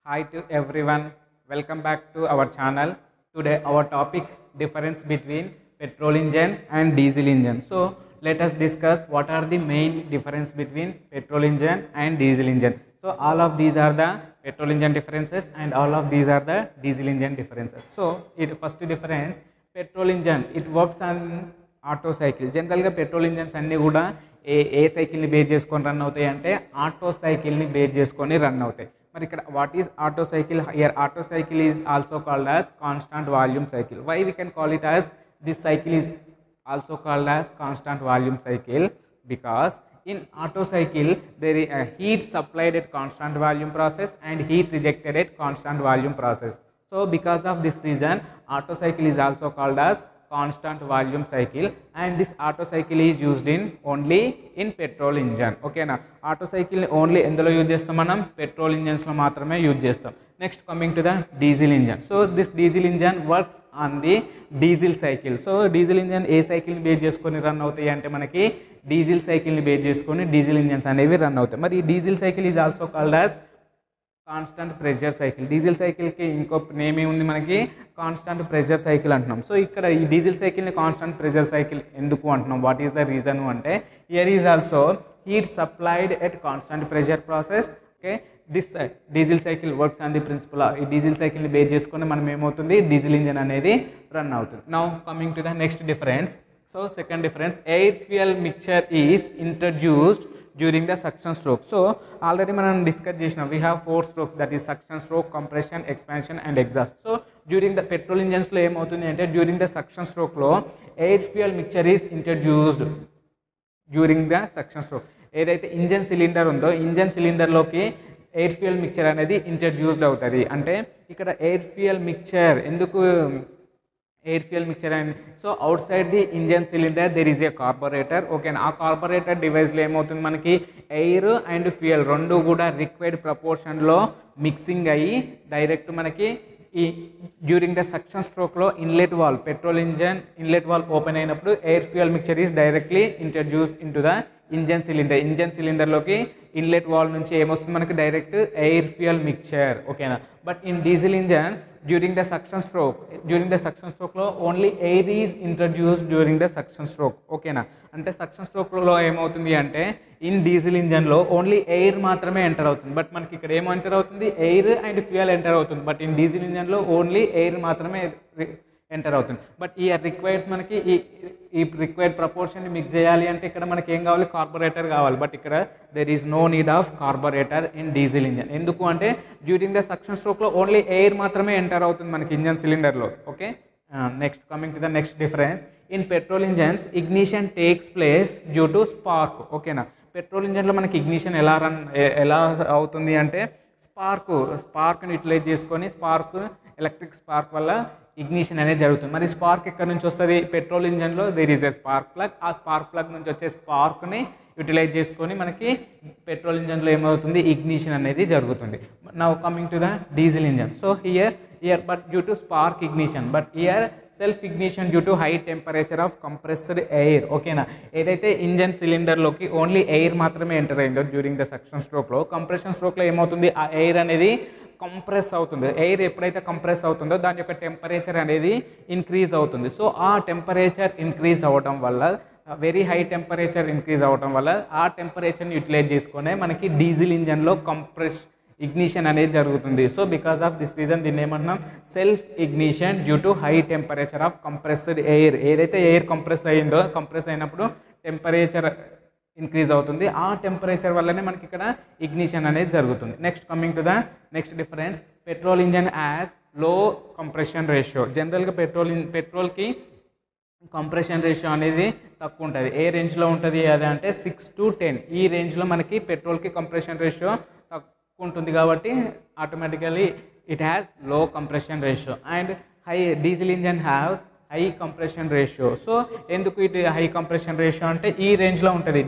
Hi to everyone, welcome back to our channel. Today our topic difference between petrol engine and diesel engine. So let us discuss what are the main difference between petrol engine and diesel engine. So all of these are the petrol engine differences and all of these are the diesel engine differences. So first difference, petrol engine, it works on auto cycle. జనరల్గా petrol engines అన్నీ కూడా ఏ సైకిల్ని base చేసుకొని run అవుతాయి అంటే auto సైకిల్ని base చేసుకొని రన్ అవుతాయి. మరి ఇక్కడ what is auto cycle? Here auto cycle is also called as constant volume cycle. Why we can call it as this cycle is also called as constant volume cycle? Because in auto cycle there is a heat supplied at constant volume process and heat rejected at constant volume process. So because of this reason auto cycle is also called as constant volume cycle, and this auto cycle is used in only in petrol engine. Okay na, auto cycle ni only endulo use chestam manam petrol engines lo maatrame use chestam. Next coming to the diesel engine. So this diesel engine works on the diesel cycle. So diesel engine A cycle ని base చేసుకొని run అవుతాయి అంటే మనకి diesel cycle ని base చేసుకొని diesel engines అనేవి run అవుతాయి. మరి ఈ diesel cycle is also called as constant pressure cycle. Diesel సైకిల్కి ఇంకో నేమ్ ఏముంది మనకి? కాన్స్టెంట్ ప్రెషర్ సైకిల్ అంటున్నాం. సో ఇక్కడ ఈ డీజిల్ సైకిల్ని కాన్స్టెంట్ ప్రెషర్ సైకిల్ ఎందుకు అంటున్నాం? వాట్ ఈస్ ద రీజన్ అంటే here is also heat supplied at constant pressure process. Okay, this diesel cycle works on the principle. ఈ డీజిల్ సైకిల్ని బేస్ చేసుకొని మనం ఏమవుతుంది, డీజిల్ ఇంజన్ అనేది రన్ అవుతుంది. Now coming to the next difference. So second difference, air fuel mixture is introduced during the suction stroke. So already మనం discuss చేసినాం, we have 4 strokes, that is suction stroke, compression, expansion and exhaust. So during the petrol ఇంజన్స్లో ఏమవుతుంది అంటే during the suction స్ట్రోక్లో air fuel mixture is introduced during the suction stroke. ఏదైతే engine cylinder ఉందో engine సిలిండర్లోకి air fuel mixture అనేది introduced అవుతుంది. అంటే ఇక్కడ ఎయిర్ ఫ్యూయల్ మిక్చర్ ఎందుకు air fuel mixture and so outside the engine cylinder there is a carburettor. ఓకేనా, ఆ కార్బొరేటర్ డివైస్లో ఏమవుతుంది మనకి ఎయిర్ అండ్ ఫ్యూయల్ రెండు కూడా రిక్వైర్డ్ ప్రపోర్షన్లో మిక్సింగ్ అయ్యి డైరెక్ట్ మనకి ఈ డ్యూరింగ్ ద సక్షన్ స్ట్రోక్లో inlet valve, petrol engine inlet valve open అయినప్పుడు air fuel mixture is directly introduced into the engine cylinder. Engine సిలిండర్లోకి ఇన్లెట్ వాల్ నుంచి ఏమొస్తుంది మనకి? Direct air fuel mixture. ఓకేనా, but in diesel engine during the suction స్ట్రోక్లో only air is introduced during the suction stroke. ఓకేనా, అంటే suction స్ట్రోక్లో ఏమవుతుంది అంటే ఇన్ డీజిల్ ఇంజన్లో ఓన్లీ ఎయిర్ మాత్రమే ఎంటర్ అవుతుంది. బట్ మనకి ఇక్కడ ఏమో ఎంటర్ అవుతుంది? ఎయిర్ అండ్ ఫ్యూయల్ ఎంటర్ అవుతుంది. బట్ ఇన్ డీజిల్ ఇంజన్లో ఓన్లీ ఎయిర్ మాత్రమే ఎంటర్ అవుతుంది. బట్ ఈ రిక్వైర్స్ మనకి ఈ రిక్వైర్డ్ ప్రపోర్షన్ మిక్స్ చేయాలి అంటే ఇక్కడ మనకి ఏం కావాలి? కార్బొరేటర్ కావాలి. బట్ ఇక్కడ there is no need of carburettor in diesel engine. ఎందుకు అంటే డ్యూరింగ్ ద సక్షన్ స్ట్రోక్లో ఓన్లీ ఎయిర్ మాత్రమే ఎంటర్ అవుతుంది మనకి ఇంజన్ సిలిండర్లో. Okay, next coming to the next difference, in petrol engines ignition takes place due to spark. ఓకేనా, petrol ఇంజన్లో మనకి ఇగ్నిషన్ ఎలా అవుతుంది అంటే స్పార్క్ని యూటిలైజ్ చేసుకొని ఎలక్ట్రిక్ స్పార్క్ వల్ల ఇగ్నిషన్ అనేది జరుగుతుంది. మరి స్పార్క్ ఎక్కడి నుంచి వస్తుంది? పెట్రోల్ ఇంజన్లో there is a spark plug. ఆ స్పార్క్ ప్లగ్ నుంచి వచ్చే స్పార్క్ని యూటిలైజ్ చేసుకొని మనకి పెట్రోల్ ఇంజన్లో ఏమవుతుంది? ఇగ్నిషన్ అనేది జరుగుతుంది. Now coming to the diesel engine. So here but due to spark ignition, but here self ignition due to high temperature of compressed air. ఓకేనా, ఏదైతే ఇంజన్ సిలిండర్లోకి ఓన్లీ ఎయిర్ మాత్రమే ఎంటర్ అయిందో డ్యూరింగ్ ద సక్షన్ స్ట్రోక్లో, కంప్రెషన్ స్ట్రోక్లో ఏమవుతుంది? ఆ air అనేది compress అవుతుంది. Air ఎప్పుడైతే compress అవుతుందో దాని యొక్క టెంపరేచర్ అనేది ఇంక్రీజ్ అవుతుంది. సో ఆ టెంపరేచర్ ఇంక్రీజ్ అవ్వడం వల్ల, వెరీ హై టెంపరేచర్ ఇంక్రీజ్ అవ్వడం వల్ల ఆ టెంపరేచర్ని యూటిలైజ్ చేసుకునే మనకి డీజిల్ ఇంజన్లో ఇగ్నిషన్ అనేది జరుగుతుంది. So because of this reason దీన్ని ఏమంటున్నాం? Self ignition due to high temperature of compressed air. ఏదైతే ఎయిర్ కంప్రెస్ అయినప్పుడు టెంపరేచర్ ఇంక్రీజ్ అవుతుంది. ఆ టెంపరేచర్ వల్లనే మనకి ఇక్కడ ఇగ్నిషన్ అనేది జరుగుతుంది. Next coming to the next difference, petrol engine has low compression ratio. జనరల్గా పెట్రోల్కి కంప్రెషన్ రేషియో అనేది తక్కువ ఉంటుంది. ఏ రేంజ్లో ఉంటుంది అది అంటే 6 to 10. ఈ రేంజ్లో మనకి పెట్రోల్కి కంప్రెషన్ రేషియో తక్కువ ఉంటుంది కాబట్టి automatically it has low compression ratio. And diesel engine haves high compression ratio. So ఎందుకు ఇది హై కంప్రెషన్ రేషియో అంటే ఈ రేంజ్లో ఉంటుంది.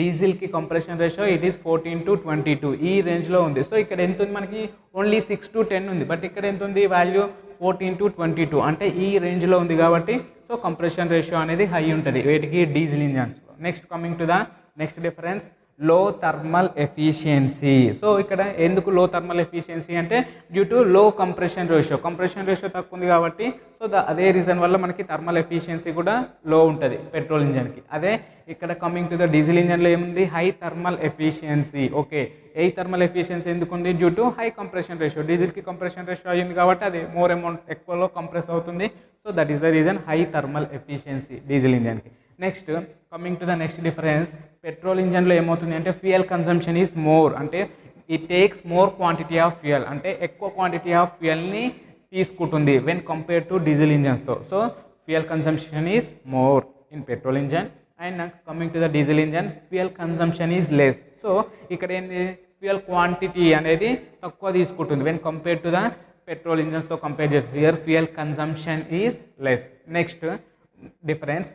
డీజిల్కి compression ratio it is 14 to 22 ఈ రేంజ్లో ఉంది. సో ఇక్కడ ఎంత ఉంది మనకి? ఓన్లీ 6 to 10 ఉంది. బట్ ఇక్కడ ఎంత ఉంది వాల్యూ? 14 to 22, అంటే ఈ రేంజ్లో ఉంది కాబట్టి సో కంప్రెషన్ రేషియో అనేది హై ఉంటుంది వేటికి? డీజిల్ ఇంజన్స్లో. Next coming to the next difference, low thermal efficiency. So ఇక్కడ ఎందుకు లో థర్మల్ ఎఫిషియన్సీ అంటే due to low compression ratio తక్కువ ఉంది కాబట్టి సో అదే రీజన్ వల్ల మనకి థర్మల్ ఎఫిషియన్సీ కూడా లో ఉంటుంది పెట్రోల్ ఇంజన్కి. అదే ఇక్కడ కమింగ్ టు ద డీజిల్ ఇంజన్లో ఏముంది, హై థర్మల్ ఎఫిషియన్సీ. ఓకే, ఏ థర్మల్ ఎఫిషియన్సీ ఎందుకుంది, due to high compression ratio. డీజిల్కి కంప్రెషన్ రేషియో అయ్యింది కాబట్టి అది మోర్ అమౌంట్ ఎక్కువలో కంప్రెస్ అవుతుంది. So that is the reason high thermal efficiency diesel ఇంజన్కి. Next coming to the next difference, petrol ఇంజన్లో ఏమవుతుంది అంటే ఫ్యూయల్ కన్సంప్షన్ ఈజ్ మోర్, అంటే it takes more quantity of fuel, అంటే ఎక్కువ క్వాంటిటీ ఆఫ్ ఫ్యూయల్ని తీసుకుంటుంది వెన్ కంపేర్ టు డీజిల్ ఇంజన్స్తో. So fuel consumption is more in petrol engine. And coming to the diesel engine, fuel consumption is less. So ఇక్కడ ఏంటి, fuel quantity అనేది తక్కువ తీసుకుంటుంది when compare to the petrol ఇంజన్స్తో compare చేస్తుంది. Here fuel consumption is less. Next difference,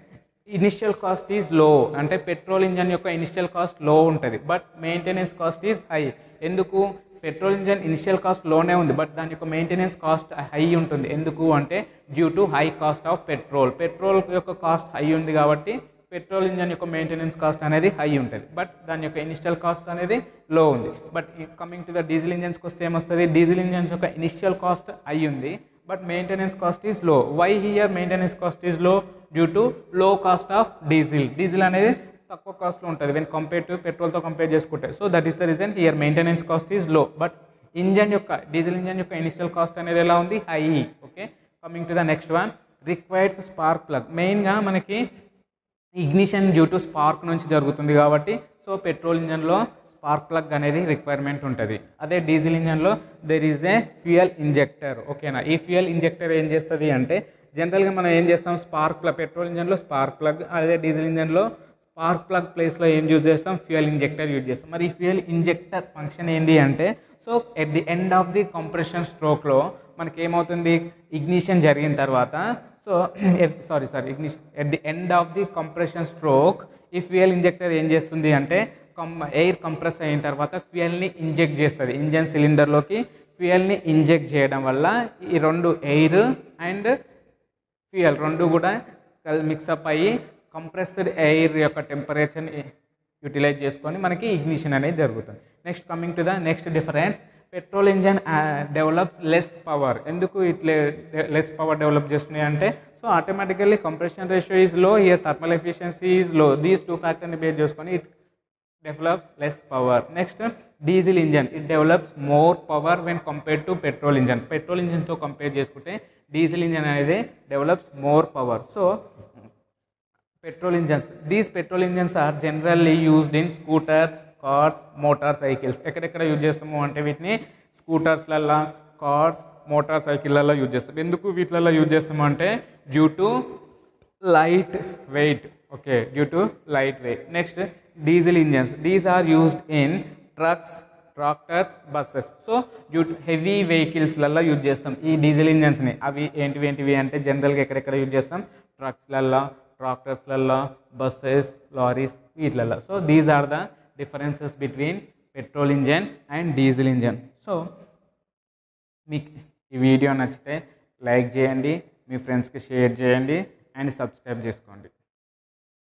initial cost is low, అంటే petrol engine యొక్క initial cost low ఉంటుంది but maintenance cost is high. ఎందుకు, పెట్రోల్ ఇంజన్ ఇనిషియల్ కాస్ట్ లోనే ఉంది but దాని యొక్క మెయింటెనెన్స్ కాస్ట్ హై ఉంటుంది. ఎందుకు అంటే due to high cost of petrol యొక్క కాస్ట్ హై ఉంది కాబట్టి పెట్రోల్ ఇంజన్ యొక్క మెయింటెనెన్స్ కాస్ట్ అనేది హై ఉంటుంది బట్ దాని యొక్క ఇనిషియల్ కాస్ట్ అనేది లో ఉంది. But coming to the diesel ఇంజన్స్కి వస్తే ఏమొస్తుంది, డీజిల్ ఇంజన్స్ యొక్క ఇనిషియల్ కాస్ట్ హై ఉంది but maintenance cost is low. Why here maintenance cost is low, due to low cost of diesel అనేది తక్కువ కాస్ట్లో ఉంటుంది వెన్ కంపేర్ టు పెట్రోల్తో కంపేర్ చేసుకుంటే. So that is the reason here maintenance cost is low but diesel engine యొక్క initial cost అనేది ఎలా ఉంది, high. Okay, coming to the next one, requires spark plug. మెయిన్గా మనకి ఇగ్నిషన్ డ్యూ టు స్పార్క్ నుంచి జరుగుతుంది కాబట్టి సో పెట్రోల్ ఇంజన్లో స్పార్క్ ప్లగ్ అనేది రిక్వైర్మెంట్ ఉంటుంది. అదే డీజిల్ ఇంజన్లో there is a fuel injector. ఓకేనా, ఈ ఫ్యూయల్ ఇంజెక్టర్ ఏం చేస్తుంది అంటే జనరల్గా మనం ఏం చేస్తాం, పెట్రోల్ ఇంజన్లో స్పార్క్ ప్లగ్, అదే డీజిల్ ఇంజన్లో స్పార్క్ ప్లగ్ ప్లేస్లో ఏం యూజ్ చేస్తాం, ఫ్యూయల్ ఇంజెక్టర్ యూజ్ చేస్తాం. మరి ఈ ఫ్యూయల్ ఇంజెక్టర్ ఫంక్షన్ ఏంటి అంటే, so at the end of the compression స్ట్రోక్లో మనకి ఏమవుతుంది, ఇగ్నిషన్ జరిగిన తర్వాత so ignition at the end of the compression stroke ఈ ఫ్యూయల్ ఇంజెక్టర్ ఏం చేస్తుంది అంటే ఎయిర్ కంప్రెస్ అయిన తర్వాత ఫ్యూయల్ని ఇంజెక్ట్ చేస్తుంది ఇంజన్ సిలిండర్లోకి. ఫ్యూయల్ని ఇంజెక్ట్ చేయడం వల్ల ఈ రెండు ఎయిర్ అండ్ ఫ్యూయల్ రెండు కూడా మిక్సప్ అయ్యి కంప్రెస్డ్ ఎయిర్ యొక్క టెంపరేచర్ని యూటిలైజ్ చేసుకొని మనకి ఇగ్నిషన్ అనేది జరుగుతుంది. Next coming to the next difference, petrol engine develops less power. ఎందుకు ఇట్లా లెస్ పవర్ డెవలప్ చేస్తున్నాయి అంటే so automatically compression ratio is low, here thermal efficiency is low. These two ఫ్యాక్టర్ని బేస్ చేసుకొని it develops less power. Next diesel engine, it develops more power when compare to petrol engine. Petrol ఇంజన్తో compare చేసుకుంటే diesel engine అనేది develops more power. So these petrol engines are generally used in scooters, cars, motor cycles. ఎక్కడెక్కడ use చేస్తాము అంటే వీటిని స్కూటర్స్లల్లో, cars, motor సైకిళ్ళల్లో use చేస్తాం. ఎందుకు వీటిలలో యూజ్ చేస్తాము అంటే due to light weight. Okay, due to light weight. Next diesel engines, these are used in trucks, tractors, buses. So due to heavy వెహికల్స్లలో యూజ్ చేస్తాం ఈ డీజిల్ ఇంజన్స్ని. అవి ఏంటివి అంటే జనరల్గా ఎక్కడెక్కడ యూజ్ చేస్తాం, ట్రక్స్లల్లో, ట్రాక్టర్స్లలో, బస్సెస్, లారీస్, వీటిలలో. So these are the differences between petrol engine and diesel engine. So మీకు ఈ వీడియో నచ్చితే లైక్ చేయండి, మీ ఫ్రెండ్స్కి షేర్ చేయండి అండ్ సబ్స్క్రైబ్ చేసుకోండి.